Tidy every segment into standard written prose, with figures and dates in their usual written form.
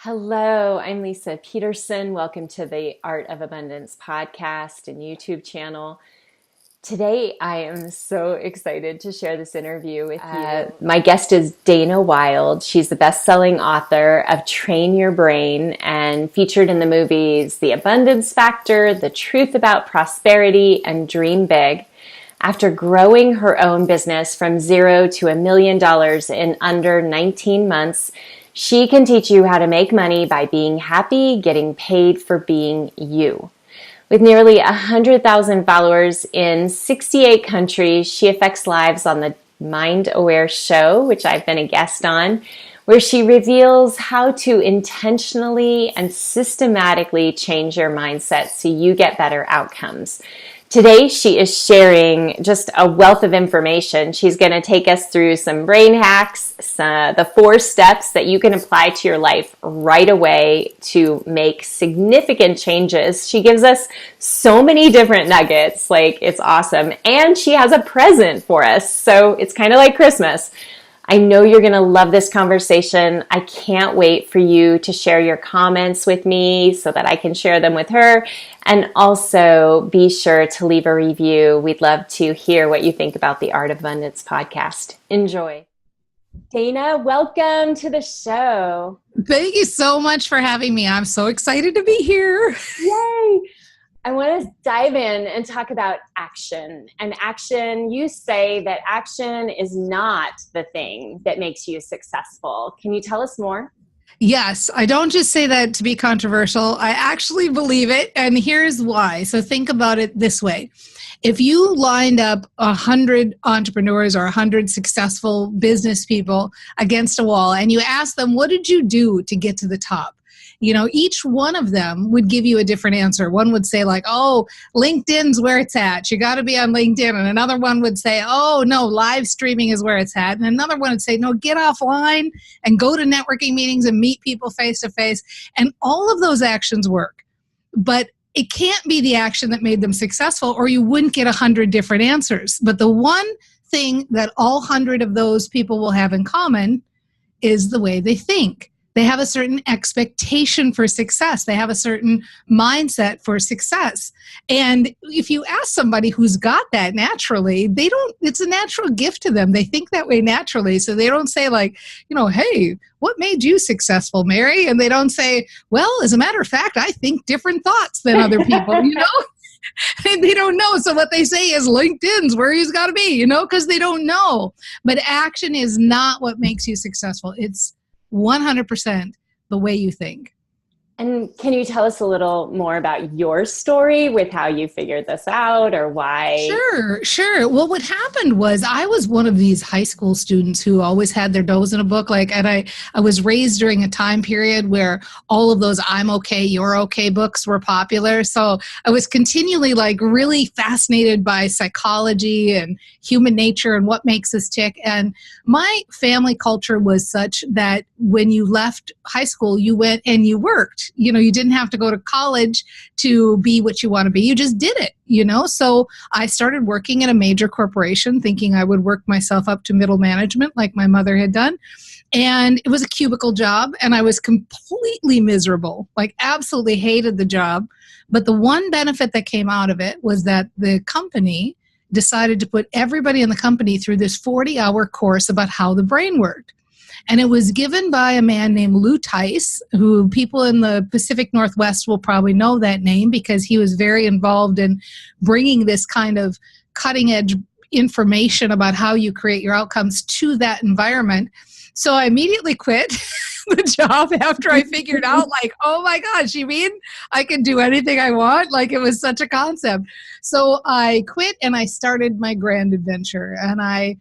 Hello, I'm Lisa Peterson. Welcome to the Art of Abundance podcast and YouTube channel. Today, I am so excited to share this interview with you. My guest is Dana Wilde. She's the best-selling author of Train Your Brain and featured in the movies The Abundance Factor, The Truth About Prosperity, and Dream Big. After growing her own business from $0 to $1 million in under 19 months, she can teach you how to make money by being happy, getting paid for being you. With nearly 100,000 followers in 68 countries, she affects lives on the Mind Aware show, which I've been a guest on, where she reveals how to intentionally and systematically change your mindset so you get better outcomes. Today, she is sharing just a wealth of information. She's going to take us through some brain hacks, the 4 steps that you can apply to your life right away to make significant changes. She gives us so many different nuggets, like it's awesome. And she has a present for us, so it's kind of like Christmas. I know you're going to love this conversation. I can't wait for you to share your comments with me so that I can share them with her. And also be sure to leave a review. We'd love to hear what you think about the Art of Abundance podcast. Enjoy. Dana, welcome to the show. Thank you so much for having me. I'm so excited to be here. Yay! I want to dive in and talk about action. And action, you say that action is not the thing that makes you successful. Can you tell us more? Yes, I don't just say that to be controversial. I actually believe it, and here's why. So think about it this way. If you lined up 100 entrepreneurs or 100 successful business people against a wall and you asked them, what did you do to get to the top? You know, each one of them would give you a different answer. One would say like, oh, LinkedIn's where it's at. You got to be on LinkedIn. And another one would say, oh, no, live streaming is where it's at. And another one would say, no, get offline and go to networking meetings and meet people face to face. And all of those actions work. But it can't be the action that made them successful, or you wouldn't get 100 different answers. But the one thing that all 100 of those people will have in common is the way they think. They have a certain expectation for success. They have a certain mindset for success. And if you ask somebody who's got that naturally, it's a natural gift to them. They think that way naturally. So they don't say like, hey, what made you successful, Mary? And they don't say, well, as a matter of fact, I think different thoughts than other people, And they don't know. So what they say is LinkedIn's where he's got to be, because they don't know. But action is not what makes you successful. It's 100% the way you think. And can you tell us a little more about your story with how you figured this out or why? Sure. Well, what happened was I was one of these high school students who always had their nose in a book. And I was raised during a time period where all of those I'm okay, you're okay books were popular. So I was continually really fascinated by psychology and human nature and what makes us tick. And my family culture was such that when you left high school, you went and you worked. You didn't have to go to college to be what you want to be. You just did it, So I started working in a major corporation thinking I would work myself up to middle management like my mother had done. And it was a cubicle job and I was completely miserable, absolutely hated the job. But the one benefit that came out of it was that the company decided to put everybody in the company through this 40-hour course about how the brain worked. And it was given by a man named Lou Tice, who people in the Pacific Northwest will probably know that name because he was very involved in bringing this kind of cutting edge information about how you create your outcomes to that environment. So I immediately quit the job after I figured out oh my gosh, you mean I can do anything I want? It was such a concept. So I quit and I started my grand adventure, and I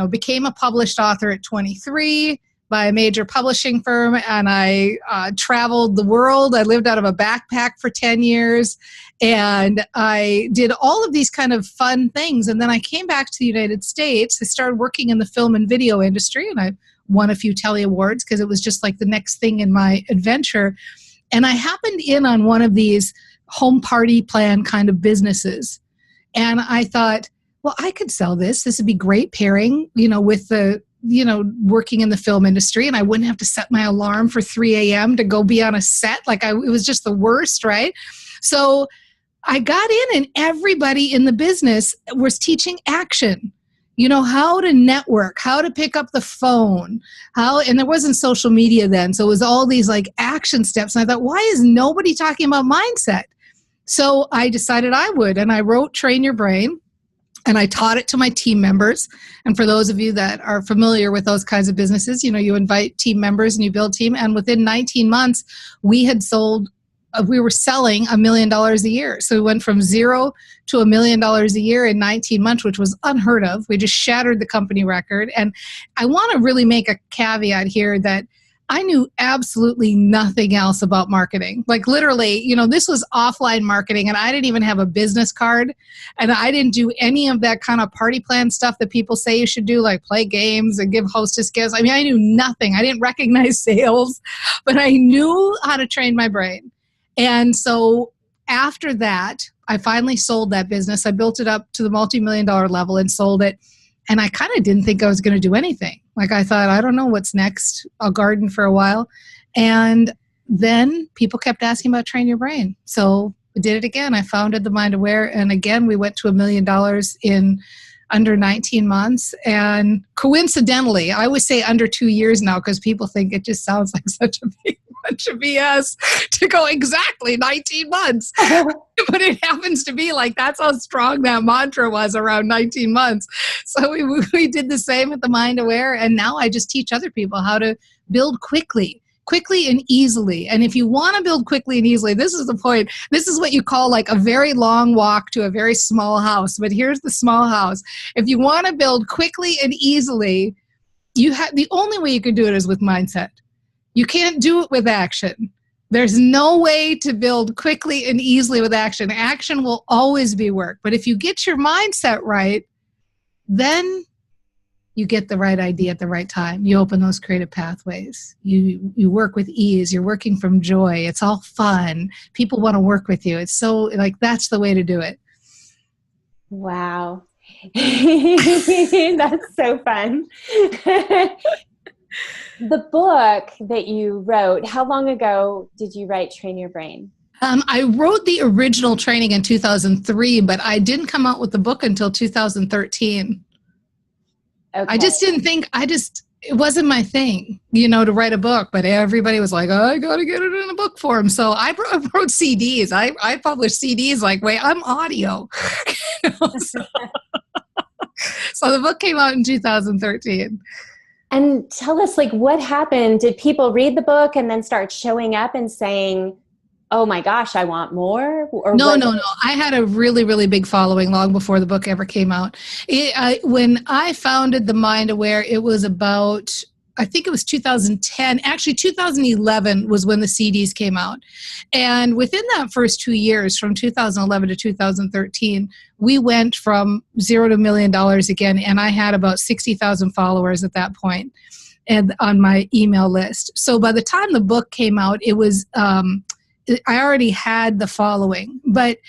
became a published author at 23 by a major publishing firm, and I traveled the world. I lived out of a backpack for 10 years, and I did all of these kind of fun things. And then I came back to the United States. I started working in the film and video industry, and I won a few Telly Awards because it was just the next thing in my adventure. And I happened in on one of these home party plan kind of businesses. And I thought, well, I could sell this. This would be great pairing, with the working in the film industry, and I wouldn't have to set my alarm for 3 a.m. to go be on a set. It was just the worst, right? So I got in, and everybody in the business was teaching action. How to network, how to pick up the phone, and there wasn't social media then. So it was all these action steps. And I thought, why is nobody talking about mindset? So I decided I would, and I wrote Train Your Brain, and I taught it to my team members. And for those of you that are familiar with those kinds of businesses, you invite team members and you build team. And within 19 months, we were selling $1 million a year. So we went from zero to $1 million a year in 19 months, which was unheard of. We just shattered the company record. And I want to really make a caveat here that I knew absolutely nothing else about marketing. Literally, this was offline marketing, and I didn't even have a business card, and I didn't do any of that kind of party plan stuff that people say you should do, like play games and give hostess gifts. I mean, I knew nothing. I didn't recognize sales, but I knew how to train my brain. And so after that, I finally sold that business. I built it up to the multi-million-dollar level and sold it. And I kind of didn't think I was going to do anything. I thought, I don't know what's next. I'll garden for a while. And then people kept asking about Train Your Brain. So I did it again. I founded The Mind Aware. And again, we went to $1 million in under 19 months. And coincidentally, I always say under 2 years now because people think it just sounds like such a big bunch of BS to go exactly 19 months. But it happens to be that's how strong that mantra was around 19 months. So we did the same at The Mind Aware. And now I just teach other people how to build quickly and easily. And if you want to build quickly and easily, this is the point. This is what you call a very long walk to a very small house. But here's the small house. If you want to build quickly and easily, the only way you can do it is with mindset. You can't do it with action. There's no way to build quickly and easily with action. Action will always be work. But if you get your mindset right, then you get the right idea at the right time. You open those creative pathways. You work with ease. You're working from joy. It's all fun. People want to work with you. It's so that's the way to do it. Wow. That's so fun. The book that you wrote, how long ago did you write Train Your Brain? I wrote the original training in 2003, but I didn't come out with the book until 2013. Okay. I just didn't think, it wasn't my thing, to write a book, but everybody was like, oh, I got to get it in a book form. So I wrote CDs. I published CDs wait, I'm audio. So the book came out in 2013. And tell us, what happened? Did people read the book and then start showing up and saying, oh my gosh, I want more? Or No. I had a really, really big following long before the book ever came out. When I founded The Mind Aware, it was about, I think it was 2010. Actually, 2011 was when the CDs came out. And within that first 2 years, from 2011 to 2013, we went from zero to $1 million again. And I had about 60,000 followers at that point and on my email list. So by the time the book came out, it was, I already had the following. But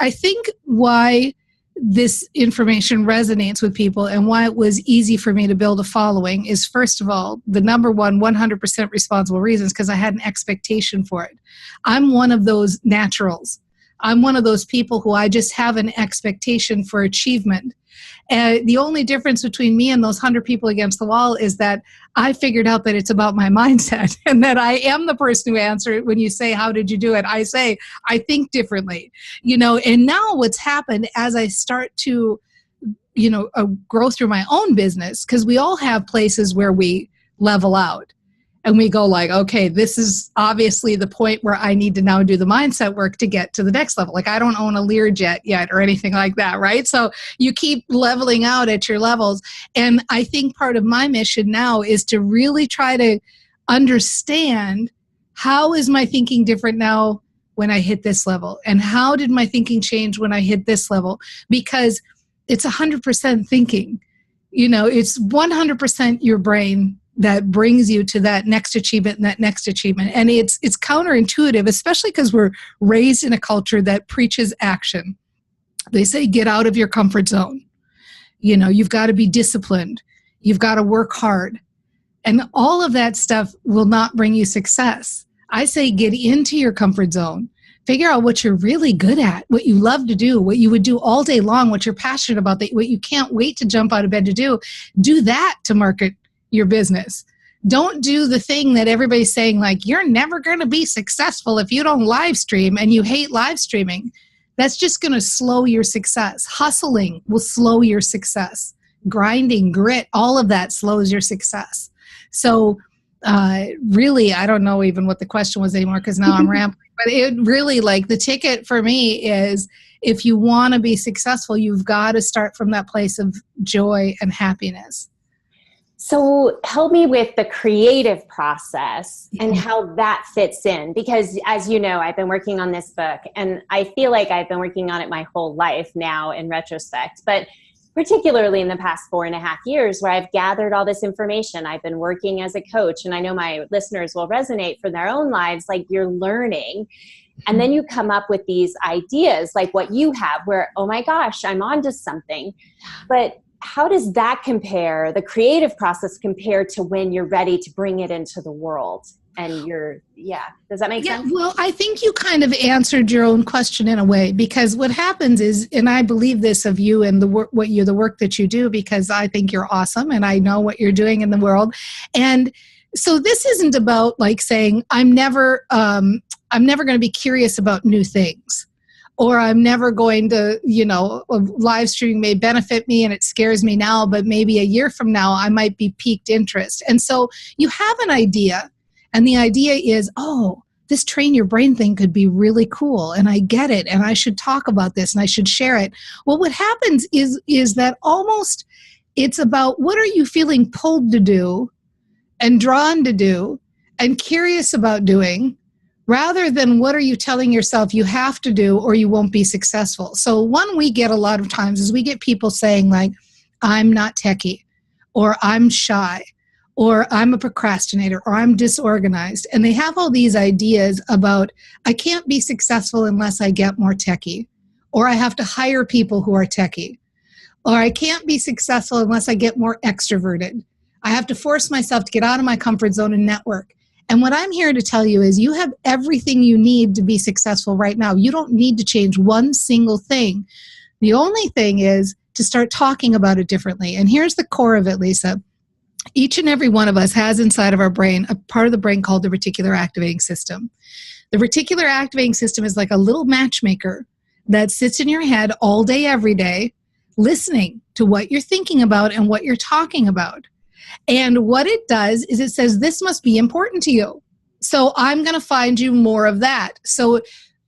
I think why this information resonates with people and why it was easy for me to build a following is, first of all, the number one 100% responsible reasons, because I had an expectation for it. I'm one of those naturals. I'm one of those people who I just have an expectation for achievement. And the only difference between me and those 100 people against the wall is that I figured out that it's about my mindset and that I am the person who answered when you say, how did you do it? I say, I think differently, and now what's happened as I start to, grow through my own business, because we all have places where we level out. And we go okay, this is obviously the point where I need to now do the mindset work to get to the next level. I don't own a Learjet yet or anything like that, right? So you keep leveling out at your levels. And I think part of my mission now is to really try to understand, how is my thinking different now when I hit this level? And how did my thinking change when I hit this level? Because it's 100% thinking. It's 100% your brain that brings you to that next achievement and that next achievement. And it's counterintuitive, especially because we're raised in a culture that preaches action. They say, get out of your comfort zone. You've got to be disciplined. You've got to work hard. And all of that stuff will not bring you success. I say get into your comfort zone. Figure out what you're really good at, what you love to do, what you would do all day long, what you're passionate about, what you can't wait to jump out of bed to do. Do that to market your business. Don't do the thing that everybody's saying, like, you're never going to be successful if you don't live stream, and you hate live streaming. That's just going to slow your success. Hustling will slow your success. Grinding, grit, all of that slows your success. So really, I don't know even what the question was anymore because now I'm rambling. But it really, like, the ticket for me is, if you want to be successful, you've got to start from that place of joy and happiness. So help me with the creative process and how that fits in. Because as you know, I've been working on this book, and I feel like I've been working on it my whole life now in retrospect, but particularly in the past 4.5 years where I've gathered all this information. I've been working as a coach, and I know my listeners will resonate for their own lives. Like, you're learning, and then you come up with these ideas like what you have where, oh my gosh, I'm onto something. But how does that compare, the creative process compare to when you're ready to bring it into the world? And does that make sense? Well, I think you kind of answered your own question in a way, because what happens is, and I believe this of you and the work that you do, because I think you're awesome and I know what you're doing in the world. And so this isn't about like saying, I'm never going to be curious about new things, or I'm never going to, live streaming may benefit me and it scares me now, but maybe a year from now I might be piqued interest. And so you have an idea. And the idea is, oh, this train your brain thing could be really cool, and I get it, and I should talk about this, and I should share it. Well, what happens is that almost it's about, what are you feeling pulled to do and drawn to do and curious about doing, rather than what are you telling yourself you have to do or you won't be successful. So one we get a lot of times is we get people saying, like, I'm not techie, or I'm shy, or I'm a procrastinator, or I'm disorganized. And they have all these ideas about, I can't be successful unless I get more techie, or I have to hire people who are techie, or I can't be successful unless I get more extroverted. I have to force myself to get out of my comfort zone and network. And what I'm here to tell you is, you have everything you need to be successful right now. You don't need to change one single thing. The only thing is to start talking about it differently. And here's the core of it, Leisa. Each and every one of us has inside of our brain a part of the brain called the reticular activating system. The reticular activating system is like a little matchmaker that sits in your head all day, every day, listening to what you're thinking about and what you're talking about. And what it does is it says, this must be important to you, so I'm going to find you more of that. So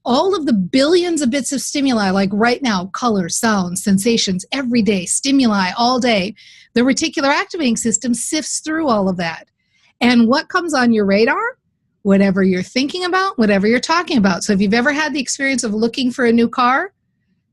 all of the billions of bits of stimuli, like right now, color, sound, sensations, every day, stimuli all day, the reticular activating system sifts through all of that. And what comes on your radar? Whatever you're thinking about, whatever you're talking about. So if you've ever had the experience of looking for a new car,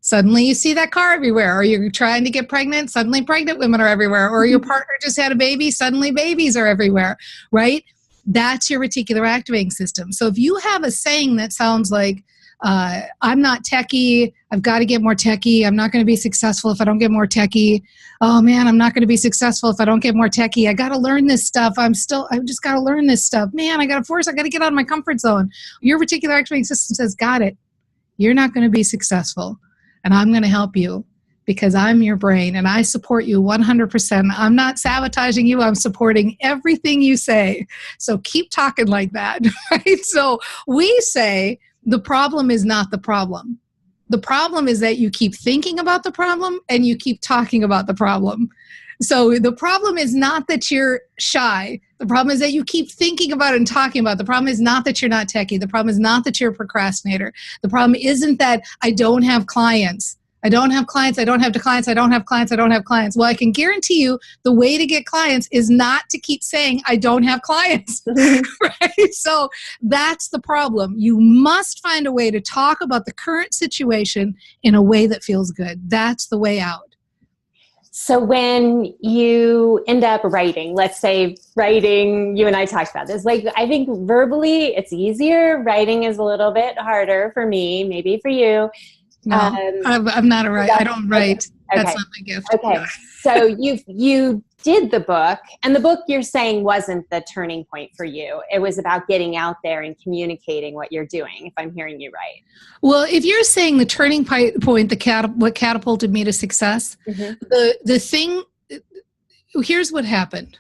suddenly you see that car everywhere. Or you're trying to get pregnant, suddenly pregnant women are everywhere. Or your partner just had a baby, suddenly babies are everywhere, right? That's your reticular activating system. So if you have a saying that sounds like, I'm not techie, I've got to get more techie, I'm not going to be successful if I don't get more techie, oh man, I'm not going to be successful if I don't get more techie, I got to learn this stuff, I've just got to learn this stuff, man, I got to get out of my comfort zone. Your reticular activating system says, got it, you're not going to be successful, and I'm going to help you because I'm your brain and I support you 100%. I'm not sabotaging you, I'm supporting everything you say. So keep talking like that, right? So we say, the problem is not the problem. The problem is that you keep thinking about the problem and you keep talking about the problem. So the problem is not that you're shy. The problem is that you keep thinking about it and talking about it. The problem is not that you're not techie. The problem is not that you're a procrastinator. The problem isn't that I don't have clients. I don't have clients. I don't have clients. I don't have clients. I don't have clients. Well, I can guarantee you the way to get clients is not to keep saying, I don't have clients, right? So that's the problem. You must find a way to talk about the current situation in a way that feels good. That's the way out. So when you end up writing, let's say writing, you and I talked about this, like, I think verbally it's easier. Writing is a little bit harder for me, maybe for you. No, I'm not a writer. I don't write. Okay. That's not my gift. Okay. So you did the book, and the book you're saying wasn't the turning point for you. It was about getting out there and communicating what you're doing, if I'm hearing you right. Well, if you're saying the turning point, what catapulted me to success, the thing, here's what happened.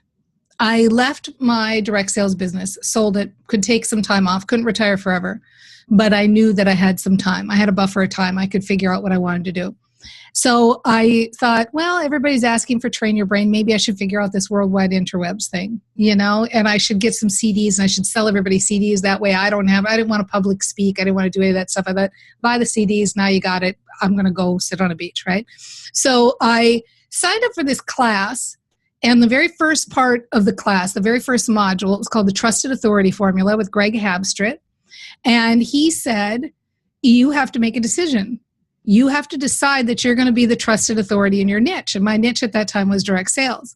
I left my direct sales business, sold it, could take some time off, couldn't retire forever, but I knew that I had some time. I had a buffer of time. I could figure out what I wanted to do. So I thought, well, everybody's asking for train your brain. Maybe I should figure out this worldwide interwebs thing, and I should get some CDs and I should sell everybody CDs. That way I didn't want to public speak. I didn't want to do any of that stuff. I thought, buy the CDs. Now you got it. I'm going to go sit on a beach, right? So I signed up for this class, and the very first part of the class, the very first module, it was called the Trusted Authority Formula with Greg Habstritt. And he said, you have to make a decision. You have to decide that you're going to be the trusted authority in your niche. And my niche at that time was direct sales.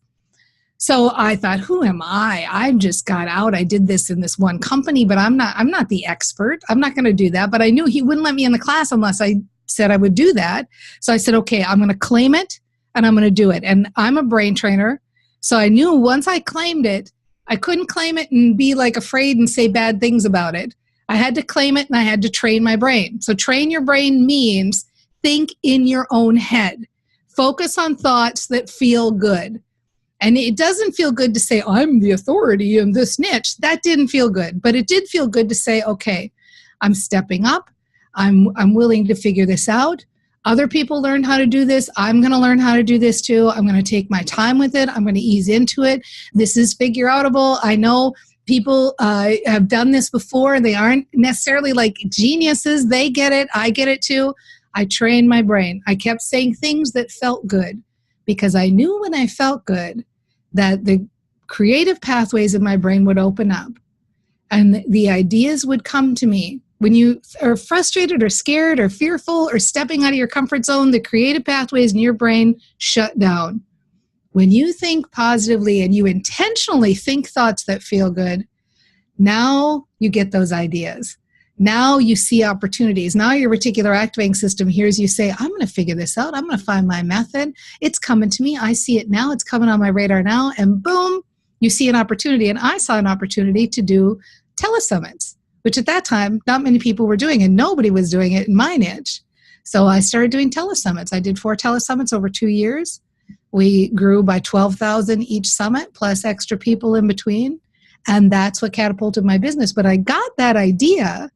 So I thought, who am I? I just got out. I did this in this one company, but I'm not the expert. I'm not going to do that. But I knew he wouldn't let me in the class unless I said I would do that. So I said, okay, I'm going to claim it and I'm going to do it. And I'm a brain trainer. So I knew once I claimed it, I couldn't claim it and be like afraid and say bad things about it. I had to claim it and I had to train my brain. So train your brain means think in your own head. Focus on thoughts that feel good. And it doesn't feel good to say, I'm the authority in this niche. That didn't feel good. But it did feel good to say, okay, I'm stepping up. I'm willing to figure this out. Other people learned how to do this. I'm going to learn how to do this too. I'm going to take my time with it. I'm going to ease into it. This is figure outable. I know people have done this before. They aren't necessarily like geniuses. They get it. I get it too. I trained my brain. I kept saying things that felt good because I knew when I felt good that the creative pathways in my brain would open up and the ideas would come to me. When you are frustrated or scared or fearful or stepping out of your comfort zone, the creative pathways in your brain shut down. When you think positively and you intentionally think thoughts that feel good, now you get those ideas. Now you see opportunities. Now your reticular activating system hears you say, I'm going to figure this out. I'm going to find my method. It's coming to me. I see it now. It's coming on my radar now. And boom, you see an opportunity. And I saw an opportunity to do telesummits, which at that time, not many people were doing, and nobody was doing it in my niche. So I started doing telesummits. I did 4 telesummits over 2 years. We grew by 12,000 each summit, plus extra people in between. And that's what catapulted my business. But I got that idea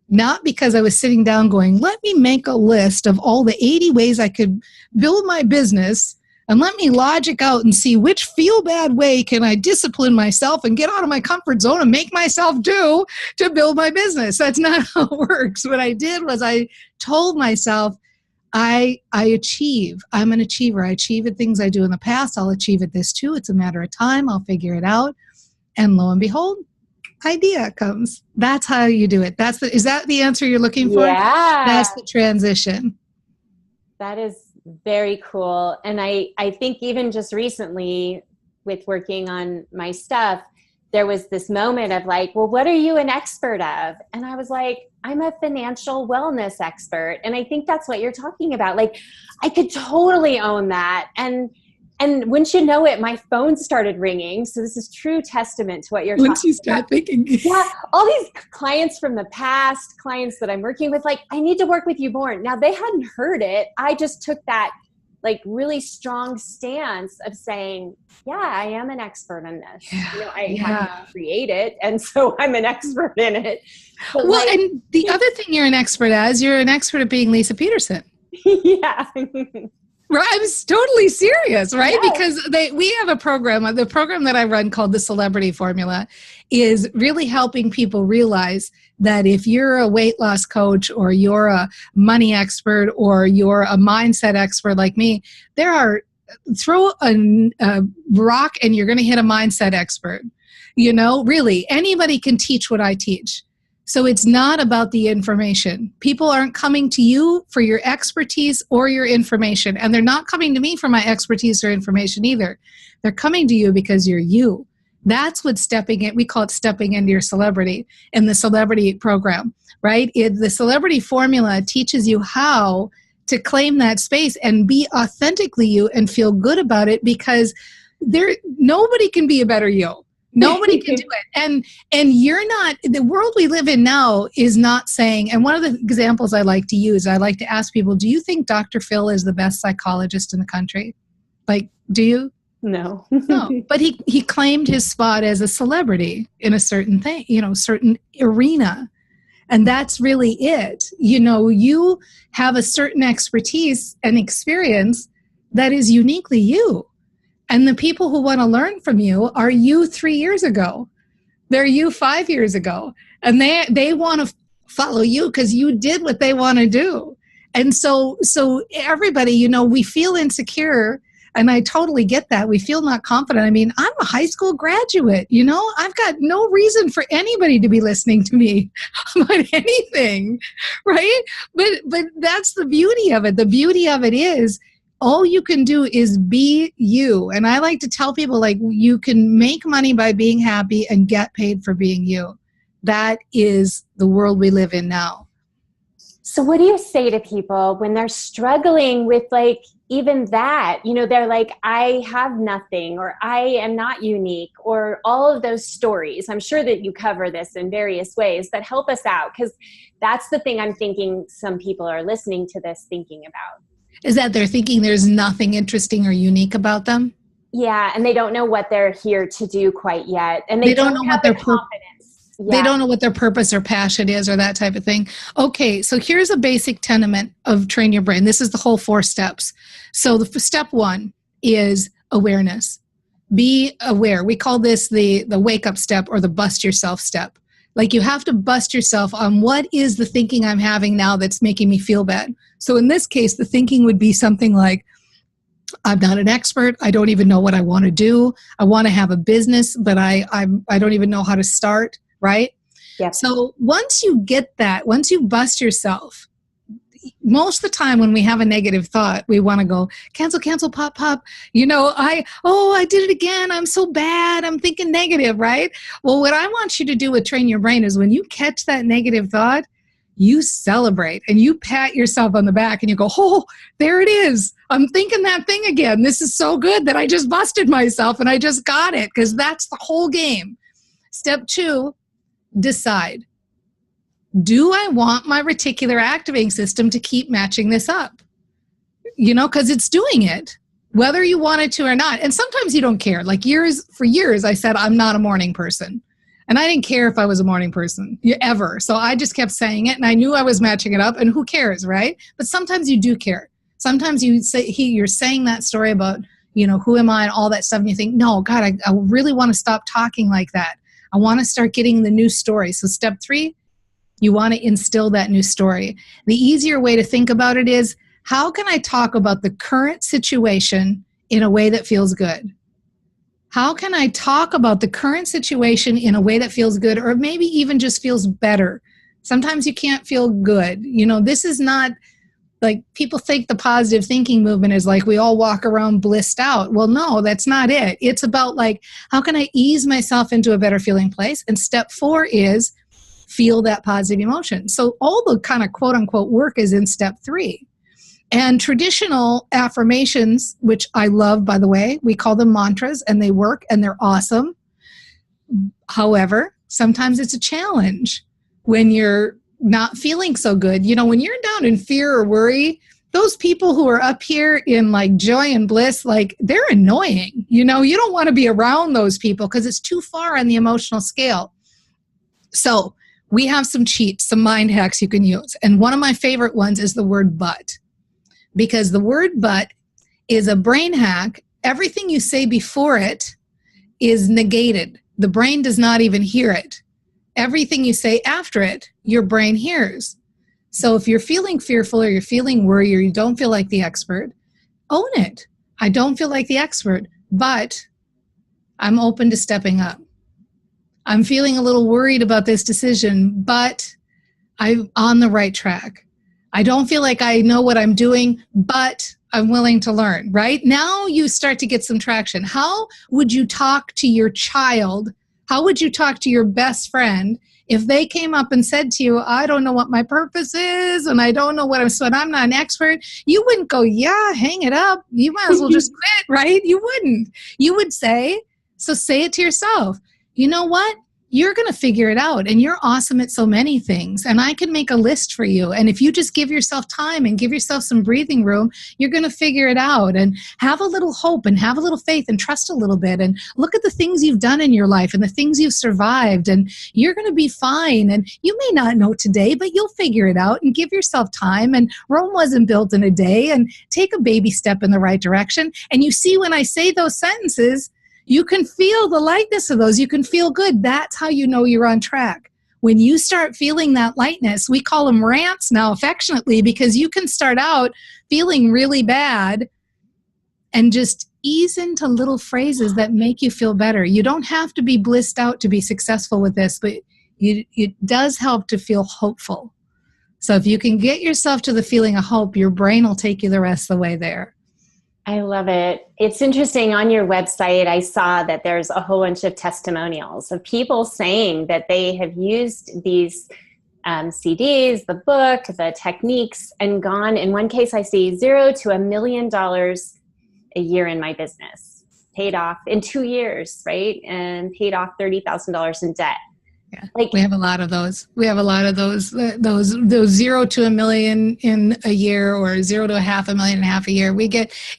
not because I was sitting down going, let me make a list of all the 80 ways I could build my business and let me logic out and see which feel-bad way can I discipline myself and get out of my comfort zone and make myself do to build my business. That's not how it works. What I did was I told myself, I achieve. I'm an achiever. I achieve at things I do in the past. I'll achieve at this too. It's a matter of time. I'll figure it out. And lo and behold, idea comes. That's how you do it. Is that the answer you're looking for? Yeah. That's the transition. That is very cool. And I think even just recently with working on my stuff, there was this moment of like, well, what are you an expert of? And I was like, I'm a financial wellness expert. And I think that's what you're talking about. Like, I could totally own that. And wouldn't you know it, my phone started ringing. So this is true testament to what you're talking about. Once you start thinking. Yeah, all these clients from the past, clients that I'm working with, like, I need to work with you more. Now, they hadn't heard it. I just took that like really strong stance of saying, yeah, I am an expert in this. Yeah, I have to create it. And so I'm an expert in it. But well, and the other thing you're an expert at being Leisa Peterson. Yeah. Right, I'm totally serious, right? Yes. Because we have a program, the program that I run called the Celebrity Formula is really helping people realize that if you're a weight loss coach or you're a money expert or you're a mindset expert like me, throw a rock and you're going to hit a mindset expert. Really, anybody can teach what I teach. So it's not about the information. People aren't coming to you for your expertise or your information. And they're not coming to me for my expertise or information either. They're coming to you because you're you. That's what we call it stepping into your celebrity in the celebrity program, right? The celebrity formula teaches you how to claim that space and be authentically you and feel good about it because nobody can be a better you. Nobody can do it. And you're not, the world we live in now is not saying, and one of the examples I like to use, I like to ask people, do you think Dr. Phil is the best psychologist in the country? Like, do you? No. No. But he claimed his spot as a celebrity in a certain thing, certain arena. And that's really it. You have a certain expertise and experience that is uniquely you. And the people who want to learn from you are you 3 years ago. They're you 5 years ago. And they want to follow you because you did what they want to do. And so everybody, we feel insecure. And I totally get that. We feel not confident. I mean, I'm a high school graduate, I've got no reason for anybody to be listening to me about anything, right? But that's the beauty of it. The beauty of it is all you can do is be you. And I like to tell people, like, you can make money by being happy and get paid for being you. That is the world we live in now. So what do you say to people when they're struggling with, like, even that, they're like, I have nothing, or I am not unique, or all of those stories. I'm sure that you cover this in various ways, but help us out, because that's the thing I'm thinking some people are listening to this thinking about. Is that they're thinking there's nothing interesting or unique about them? Yeah, and they don't know what they're here to do quite yet. And they don't know have what their confidence. They don't know what their purpose or passion is, or that type of thing. Okay, so here's a basic tenement of Train Your Brain. This is the whole 4 steps. So the step 1 is awareness. Be aware. We call this the wake up step, or the bust yourself step. Like, you have to bust yourself on what is the thinking I'm having now that's making me feel bad. So in this case, the thinking would be something like, I'm not an expert. I don't even know what I want to do. I want to have a business, but I don't even know how to start, right? Yep. So once you get that, once you bust yourself, most of the time when we have a negative thought, we want to go, cancel, pop. I did it again. I'm so bad. I'm thinking negative, right? Well, what I want you to do with Train Your Brain is when you catch that negative thought, you celebrate and you pat yourself on the back and you go, oh, there it is. I'm thinking that thing again. This is so good that I just busted myself and I just got it, because that's the whole game. Step 2, decide. Do I want my reticular activating system to keep matching this up? Because it's doing it, whether you want it to or not. And sometimes you don't care. Like, for years, I said, I'm not a morning person. And I didn't care if I was a morning person ever. So I just kept saying it, and I knew I was matching it up, and who cares, right? But sometimes you do care. Sometimes you're saying that story about, who am I and all that stuff, and you think, no, God, I really want to stop talking like that. I want to start getting the new story. So step 3, you want to instill that new story. The easier way to think about it is, how can I talk about the current situation in a way that feels good? How can I talk about the current situation in a way that feels good, or maybe even just feels better? Sometimes you can't feel good. This is not like, people think the positive thinking movement is like we all walk around blissed out. Well, no, that's not it. It's about, like, how can I ease myself into a better feeling place? And step 4 is feel that positive emotion. So all the kind of quote unquote work is in step 3. And traditional affirmations, which I love, by the way, we call them mantras, and they work and they're awesome. However, sometimes it's a challenge when you're not feeling so good. When you're down in fear or worry, those people who are up here in, like, joy and bliss, like, they're annoying. You don't want to be around those people because it's too far on the emotional scale. So we have some cheats, some mind hacks you can use. And one of my favorite ones is the word but. Because the word but is a brain hack. Everything you say before it is negated. The brain does not even hear it. Everything you say after it, your brain hears. So if you're feeling fearful, or you're feeling worried, or you don't feel like the expert, own it. I don't feel like the expert, but I'm open to stepping up. I'm feeling a little worried about this decision, but I'm on the right track. I don't feel like I know what I'm doing, but I'm willing to learn, right? Now you start to get some traction. How would you talk to your child? How would you talk to your best friend If they came up and said to you, I don't know what my purpose is, and I don't know so I'm not an expert, you wouldn't go, yeah, hang it up. You might as well just quit, right? You wouldn't. You would say it to yourself. You know what? You're going to figure it out, and you're awesome at so many things, and I can make a list for you. And if you just give yourself time and give yourself some breathing room, you're going to figure it out, and have a little hope and have a little faith and trust a little bit, and look at the things you've done in your life and the things you've survived, and you're going to be fine. And you may not know today, but you'll figure it out, and give yourself time. And Rome wasn't built in a day, and take a baby step in the right direction. And you see, when I say those sentences, you can feel the lightness of those. You can feel good. That's how you know you're on track. When you start feeling that lightness, we call them rants now affectionately, because you can start out feeling really bad and just ease into little phrases that make you feel better. You don't have to be blissed out to be successful with this, but it does help to feel hopeful. So if you can get yourself to the feeling of hope, your brain will take you the rest of the way there. I love it. It's interesting, on your website, I saw that there's a whole bunch of testimonials of people saying that they have used these CDs, the book, the techniques, and gone, in one case I see, $0 to $1 million a year in my business, paid off in 2 years, right? And paid off $30,000 in debt. Yeah, we have a lot of those. We have a lot of those 0 to $1 million in a year, or 0 to $500,000 a year.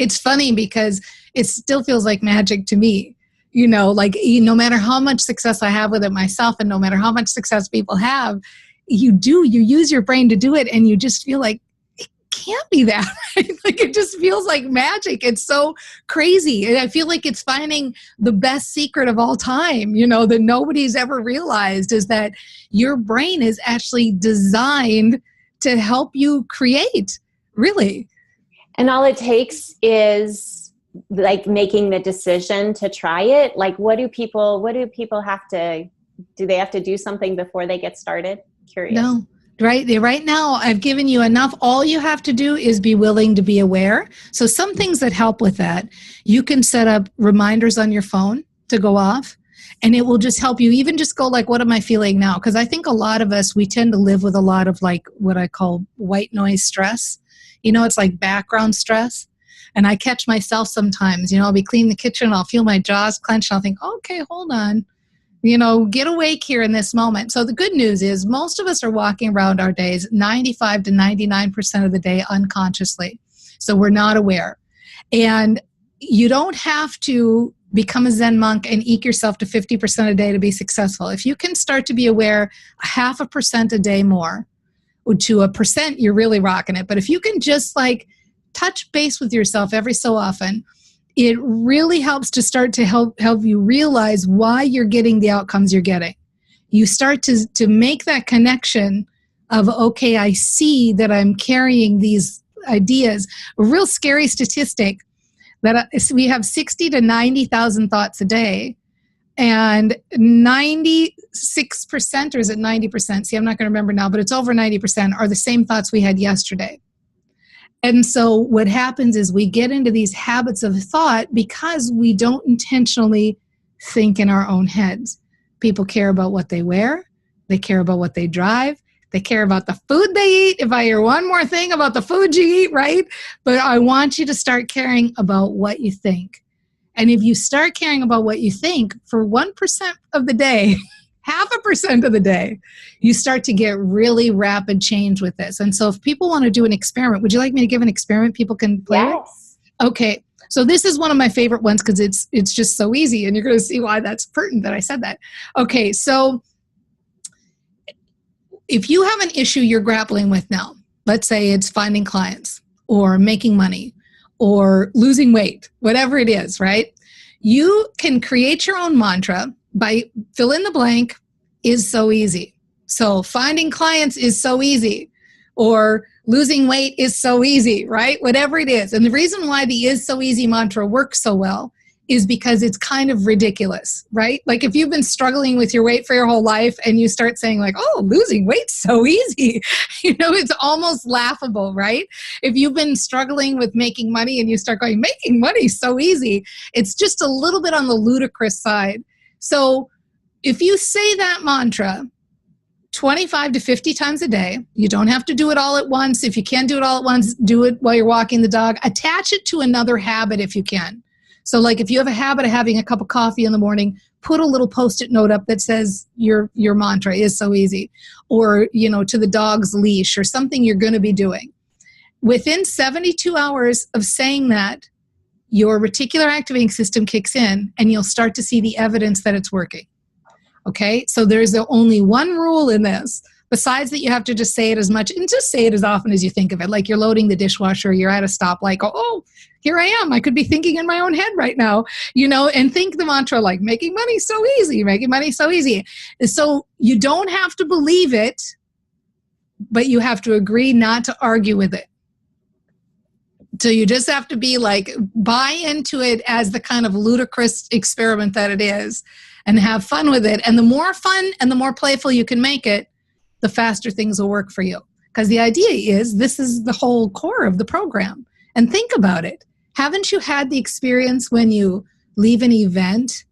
It's funny because it still feels like magic to me. No matter how much success I have with it myself, and no matter how much success people have, you use your brain to do it, and you just feel like it can't be that. Right? Like, it just feels like magic. It's so crazy. And I feel like it's finding the best secret of all time, that nobody's ever realized, is that your brain is actually designed to help you create, really. And all it takes is like making the decision to try it. Like, what do people have to do? They have to do something before they get started? Curious. No. Right now, I've given you enough. All you have to do is be willing to be aware. So some things that help with that, you can set up reminders on your phone to go off, and it will just help you even just go like, what am I feeling now? Because I think a lot of us, we tend to live with a lot of like what I call white noise stress. It's like background stress. And I catch myself sometimes, I'll be cleaning the kitchen, I'll feel my jaws clench, and I'll think, okay, hold on. Get awake here in this moment. So the good news is most of us are walking around our days 95 to 99% of the day unconsciously. So we're not aware. And you don't have to become a Zen monk and eke yourself to 50% a day to be successful. If you can start to be aware 0.5% a day more, to 1%, you're really rocking it. But if you can just like touch base with yourself every so often, it really helps to start to help you realize why you're getting the outcomes you're getting. You start to make that connection of, okay, I see that I'm carrying these ideas. A real scary statistic that we have 60 to 90,000 thoughts a day, and 96%, or is it 90%? See, I'm not going to remember now, but it's over 90% are the same thoughts we had yesterday. And so what happens is we get into these habits of thought because we don't intentionally think in our own heads. People care about what they wear. They care about what they drive. They care about the food they eat. If I hear one more thing about the food you eat, right? But I want you to start caring about what you think. And if you start caring about what you think for 1% of the day, 0.5% of the day, you start to get really rapid change with this. And so if people want to do an experiment, would you like me to give an experiment people can play with? Yes. Okay. So this is one of my favorite ones because it's just so easy, and you're going to see why that's pertinent that I said that. Okay. So if you have an issue you're grappling with now, let's say it's finding clients or making money or losing weight, whatever it is, right? You can create your own mantra by fill in the blank is so easy. So finding clients is so easy, or losing weight is so easy, right? Whatever it is. And the reason why the is so easy mantra works so well is because it's kind of ridiculous, right? Like if you've been struggling with your weight for your whole life and you start saying like, oh, losing weight's so easy, it's almost laughable, right? If you've been struggling with making money and you start going, making money so easy, it's just a little bit on the ludicrous side. So if you say that mantra 25 to 50 times a day. You don't have to do it all at once. If you can't do it all at once, do it while you're walking the dog. Attach it to another habit if you can. So like if you have a habit of having a cup of coffee in the morning, put a little Post-it note up that says your mantra is so easy, or, to the dog's leash or something you're going to be doing. Within 72 hours of saying that, your reticular activating system kicks in and you'll start to see the evidence that it's working. Okay, so there's only one rule in this, besides that you have to just say it as much, and just say it as often as you think of it. Like you're loading the dishwasher, you're at a stoplight, oh, here I am. I could be thinking in my own head right now, and think the mantra like, making money so easy, making money so easy. So you don't have to believe it, but you have to agree not to argue with it. So you just have to be like, buy into it as the kind of ludicrous experiment that it is, and have fun with it. And the more fun and the more playful you can make it, the faster things will work for you. Because the idea is, this is the whole core of the program. And think about it. Haven't you had the experience when you leave an event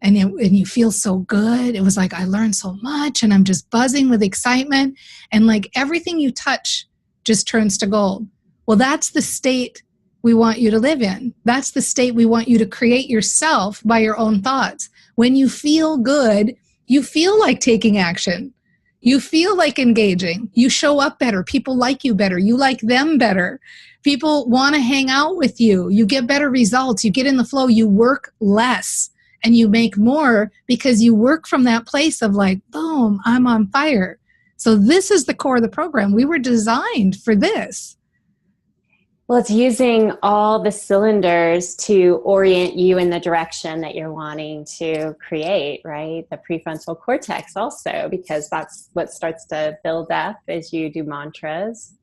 and you feel so good? It was like, I learned so much and I'm just buzzing with excitement. And like everything you touch just turns to gold. Well, that's the state we want you to live in. That's the state we want you to create yourself by your own thoughts. When you feel good, you feel like taking action. You feel like engaging. You show up better. People like you better. You like them better. People want to hang out with you. You get better results. You get in the flow. You work less and you make more because you work from that place of like, boom, I'm on fire. So this is the core of the program. We were designed for this. Well, it's using all the cylinders to orient you in the direction that you're wanting to create, right? The prefrontal cortex also, because that's what starts to build up as you do mantras.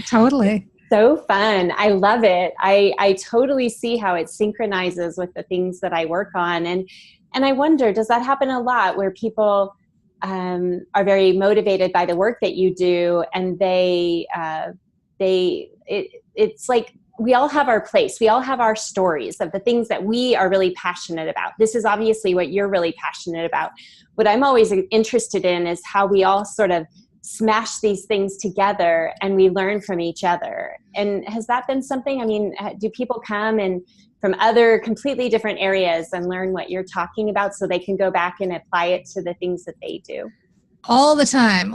Totally. So fun. I love it. I totally see how it synchronizes with the things that I work on. And I wonder, does that happen a lot where people are very motivated by the work that you do, and it's like we all have our place. We all have our stories of the things that we are really passionate about. This is obviously what you're really passionate about. What I'm always interested in is how we all sort of smash these things together and we learn from each other. And has that been something? I mean, do people come and from other completely different areas and learn what you're talking about so they can go back and apply it to the things that they do? All the time.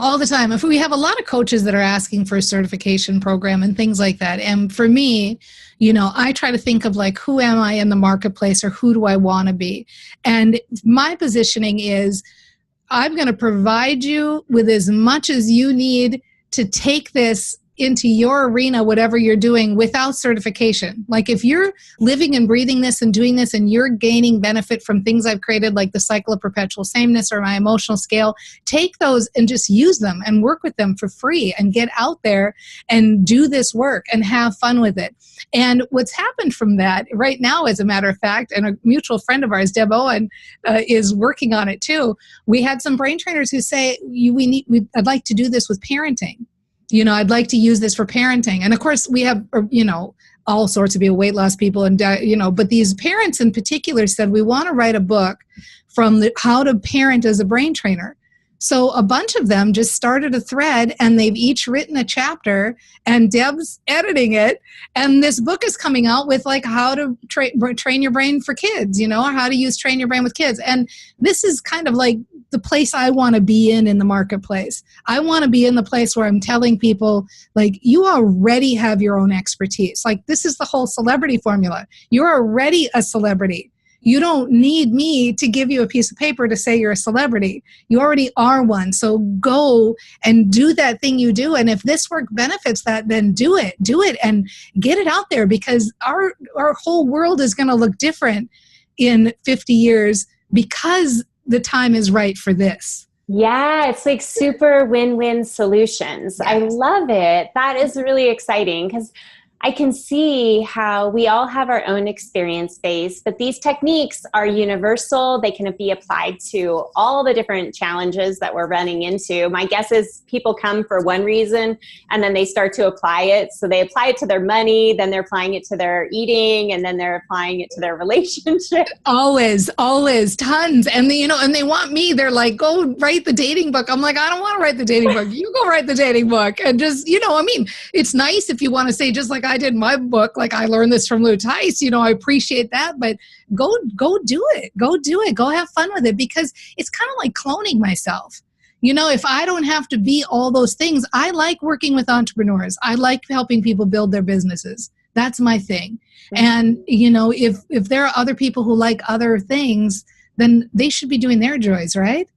If we have a lot of coaches that are asking for a certification program and things like that. And for me, I try to think of like, who am I in the marketplace, or who do I want to be? And my positioning is, I'm going to provide you with as much as you need to take this into your arena, whatever you're doing, without certification. Like if you're living and breathing this and doing this and you're gaining benefit from things I've created, like the cycle of perpetual sameness or my emotional scale, take those and just use them and work with them for free and get out there and do this work and have fun with it. And what's happened from that right now, as a matter of fact, and a mutual friend of ours, Deb Owen, is working on it too. We had some brain trainers who say, I'd like to do this with parenting. I'd like to use this for parenting. And of course we have, all sorts of people, weight loss people, and, but these parents in particular said, we want to write a book from how to parent as a brain trainer. So a bunch of them just started a thread and they've each written a chapter and Deb's editing it. And this book is coming out with like how to train your brain for kids, or how to train your brain with kids. And this is kind of like the place I want to be in the marketplace. I want to be in the place where I'm telling people, like, you already have your own expertise. Like, this is the whole celebrity formula. You're already a celebrity. You don't need me to give you a piece of paper to say you're a celebrity. You already are one. So go and do that thing you do. And if this work benefits that, then do it and get it out there, because our whole world is going to look different in 50 years because the time is right for this. Yeah, it's like super win-win solutions. Yes. I love it. That is really exciting because I can see how we all have our own experience base, but these techniques are universal. They can be applied to all the different challenges that we're running into. My guess is people come for one reason and then they start to apply it. So they apply it to their money, then they're applying it to their eating, and then they're applying it to their relationship. Always, always, tons. And and they want me, they're like, go write the dating book. I'm like, I don't want to write the dating book. You go write the dating book. And just, it's nice if you want to say, just like I did in my book, like I learned this from Lou Tice, I appreciate that, but go do it. Go do it. Go have fun with it, because it's kind of like cloning myself. If I don't have to be all those things, I like working with entrepreneurs. I like helping people build their businesses. That's my thing. And, if there are other people who like other things, then they should be doing their joys, right?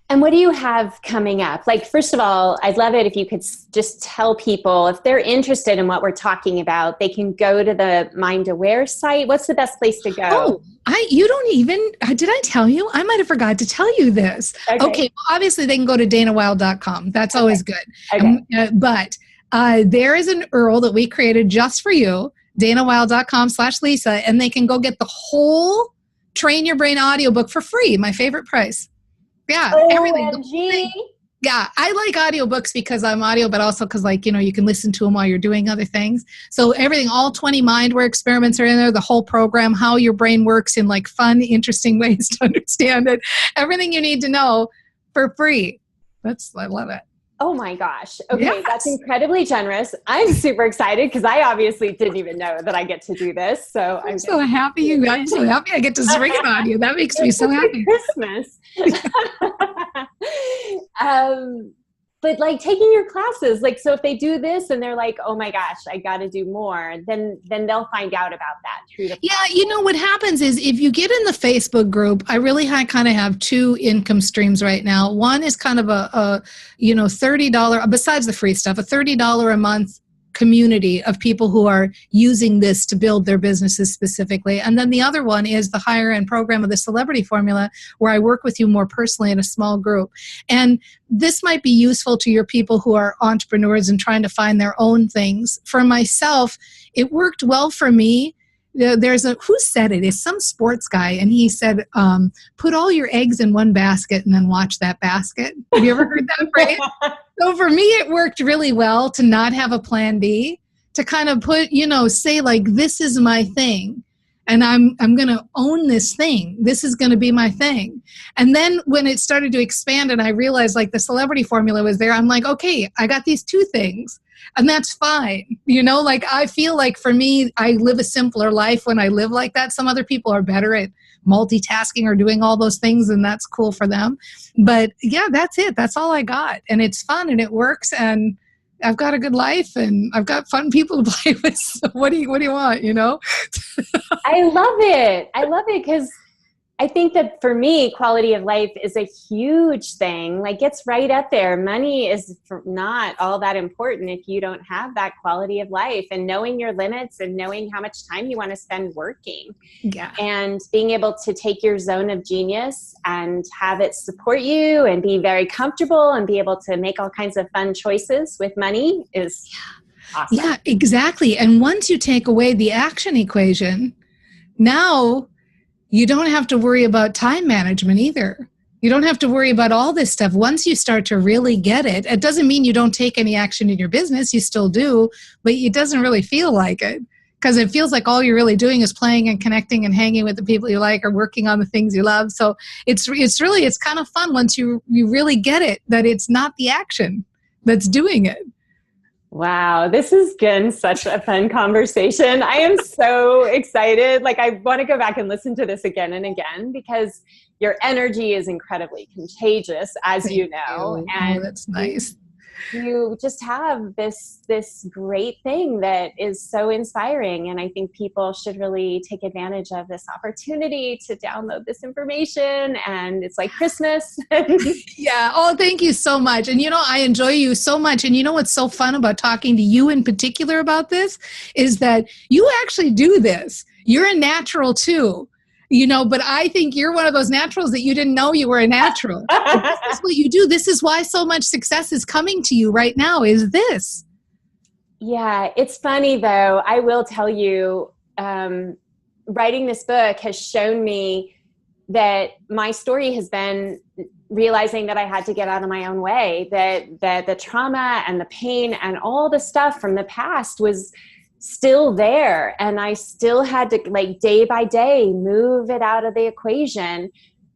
And what do you have coming up? Like, first of all, I'd love it if you could just tell people, if they're interested in what we're talking about, they can go to the Mind Aware site. What's the best place to go? Did I tell you? I might have forgot to tell you this. Okay, well, obviously they can go to danawilde.com. That's always good. Okay. But there is an URL that we created just for you, danawilde.com/Leisa, and they can go get the whole Train Your Brain audiobook for free, my favorite price. Yeah, everything. Yeah, I like audiobooks because I'm audio, but also because you can listen to them while you're doing other things. So everything, all 20 mindware experiments are in there, the whole program, how your brain works in fun, interesting ways to understand it. Everything you need to know for free. I love it. Oh my gosh. Okay. Yes. That's incredibly generous. I'm super excited because I obviously didn't even know that I get to do this. So I'm so happy I get to spring it on you. That makes me so happy. Christmas. But taking your classes, so if they do this and they're like, oh my gosh, I got to do more, then they'll find out about that. Yeah. What happens is if you get in the Facebook group, I really kind of have two income streams right now. One is kind of a $30, besides the free stuff, a $30 a month community of people who are using this to build their businesses specifically. And then the other one is the higher end program of the Celebrity Formula, where I work with you more personally in a small group. And this might be useful to your people who are entrepreneurs and trying to find their own things. For myself, it worked well for me. Who said it? It's some sports guy. And he said, put all your eggs in one basket and then watch that basket. Have you ever heard that phrase? So for me, it worked really well to not have a plan B, to kind of put, say this is my thing. And I'm going to own this thing. This is going to be my thing. And then when it started to expand and I realized the Celebrity Formula was there, I'm like, okay, I got these two things. And that's fine. I feel like for me, I live a simpler life when I live like that. Some other people are better at multitasking or doing all those things, and that's cool for them. But yeah, that's it. That's all I got. And it's fun and it works, and I've got a good life and I've got fun people to play with. So what do you want, I love it. I love it because I think that for me, quality of life is a huge thing. It's right up there. Money is not all that important if you don't have that quality of life, and knowing your limits and knowing how much time you want to spend working. Yeah. And being able to take your zone of genius and have it support you and be very comfortable and be able to make all kinds of fun choices with money is awesome. Yeah, exactly. And once you take away the action equation, now you don't have to worry about time management either. You don't have to worry about all this stuff. Once you start to really get it, it doesn't mean you don't take any action in your business. You still do, but it doesn't really feel like it, because it feels like all you're really doing is playing and connecting and hanging with the people you like or working on the things you love. So it's kind of fun once you really get it, that it's not the action that's doing it. Wow, this has been such a fun conversation. I am so excited. I want to go back and listen to this again and again, because your energy is incredibly contagious, as you know. And that's nice. You just have this great thing that is so inspiring. And I think people should really take advantage of this opportunity to download this information. And it's like Christmas. Yeah. Oh, thank you so much. And I enjoy you so much. And what's so fun about talking to you in particular about this is that you actually do this. You're a natural too. But I think you're one of those naturals that you didn't know you were a natural. This is what you do. This is why so much success is coming to you right now, is this. Yeah, it's funny though. I will tell you, writing this book has shown me that my story has been realizing that I had to get out of my own way, that the trauma and the pain and all the stuff from the past was still there. And I still had to, like, day by day, move it out of the equation.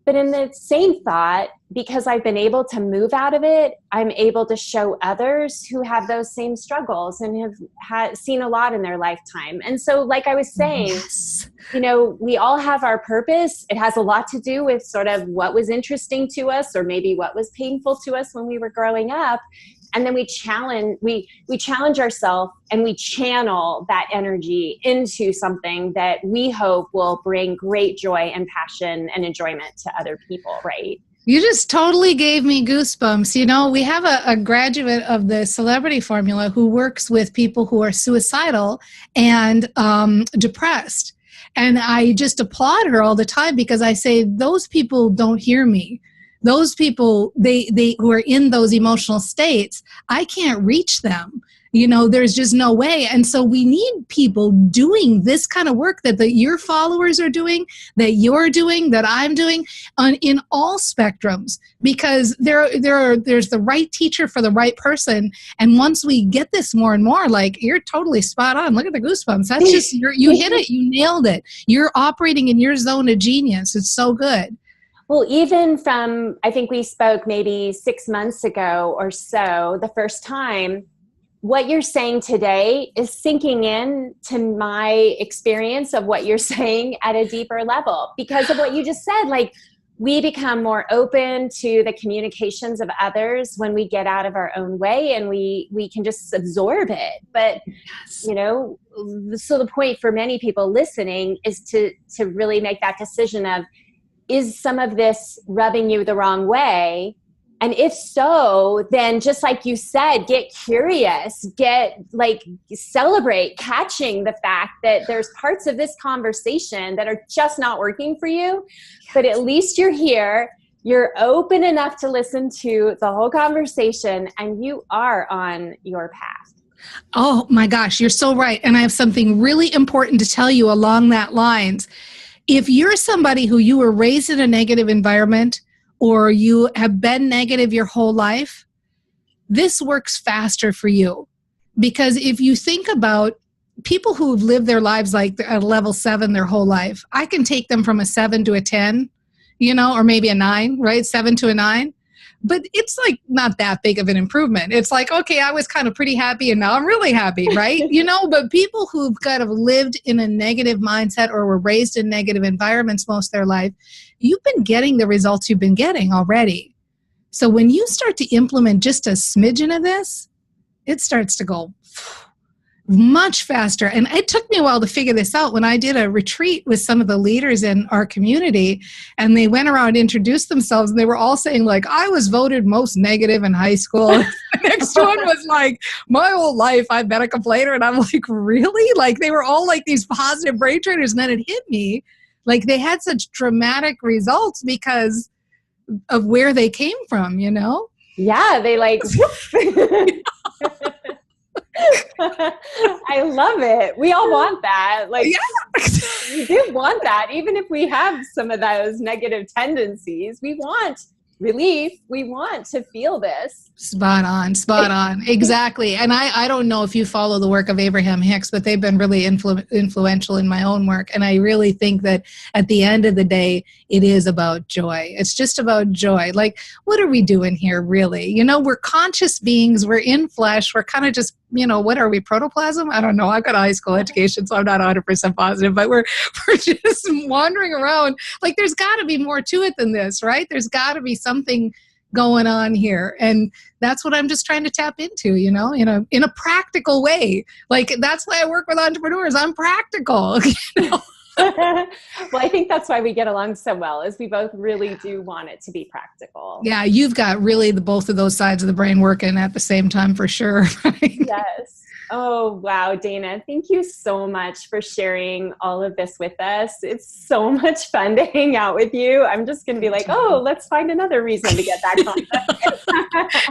But in the same thought, because I've been able to move out of it, I'm able to show others who have those same struggles and have seen a lot in their lifetime. And so, like I was saying, Yes. we all have our purpose. It has a lot to do with sort of what was interesting to us, or maybe what was painful to us when we were growing up. And then we challenge ourselves, and we channel that energy into something that we hope will bring great joy and passion and enjoyment to other people, right? You just totally gave me goosebumps. We have a graduate of the Celebrity Formula who works with people who are suicidal and depressed. And I just applaud her all the time, because I say, those people don't hear me. Those people, they who are in those emotional states, I can't reach them. There's just no way. And so we need people doing this kind of work that your followers are doing, that you're doing, that I'm doing, in all spectrums, because there's the right teacher for the right person. And once we get this more and more, like, you're totally spot on. Look at the goosebumps. That's just, you hit it. You nailed it. You're operating in your zone of genius. It's so good. Well, even from, I think we spoke maybe 6 months ago or so, the first time, what you're saying today is sinking in to my experience of what you're saying at a deeper level, because of what you just said. Like, we become more open to the communications of others when we get out of our own way, and we can just absorb it. But, Yes. So the point for many people listening is to really make that decision of, is some of this rubbing you the wrong way? And if so, then just like you said, get curious, celebrate catching the fact that there's parts of this conversation that are just not working for you, but at least you're here, you're open enough to listen to the whole conversation, and you are on your path. Oh my gosh, you're so right. And I have something really important to tell you along that lines. If you're somebody who you were raised in a negative environment, or you have been negative your whole life, this works faster for you. Because if you think about people who've lived their lives like at level 7 their whole life, I can take them from a 7 to a 10, or maybe a 9, right? 7 to a 9. But it's like not that big of an improvement. It's like, okay, I was kind of pretty happy and now I'm really happy, right? But people who've kind of lived in a negative mindset or were raised in negative environments most of their life, you've been getting the results you've been getting already. So when you start to implement just a smidgen of this, it starts to go much faster. And it took me a while to figure this out. When I did a retreat with some of the leaders in our community, and they went around, introduced themselves, and they were all saying, like, I was voted most negative in high school. The next one was like, my whole life I've been a complainer. And I'm like, really? Like, they were all like these positive brain trainers. And then it hit me, like, they had such dramatic results because of where they came from, Yeah, they like I love it. We all want that. Like, yeah. We do want that. Even if we have some of those negative tendencies, we want relief. We want to feel this. Spot on. Exactly. And I don't know if you follow the work of Abraham Hicks, but they've been really influential in my own work. And I really think that at the end of the day, it is about joy. It's just about joy. Like, what are we doing here, really? We're conscious beings. We're in flesh. We're kind of just, what are we, protoplasm? I don't know. I've got a high school education, so I'm not 100% positive, but we're just wandering around. Like, there's got to be more to it than this, right? There's got to be something going on here. And that's what I'm just trying to tap into, in a practical way. Like, that's why I work with entrepreneurs. I'm practical. Well, I think that's why we get along so well, is we both really do want it to be practical. Yeah, you've got really both of those sides of the brain working at the same time, for sure. Right? Yes. Oh, wow, Dana. Thank you so much for sharing all of this with us. It's so much fun to hang out with you. I'm just going to be like, oh, let's find another reason to get back on.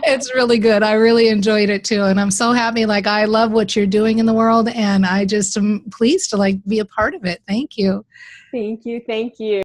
It's really good. I really enjoyed it too. And I'm so happy. Like, I love what you're doing in the world. And I just am pleased to like be a part of it. Thank you. Thank you. Thank you.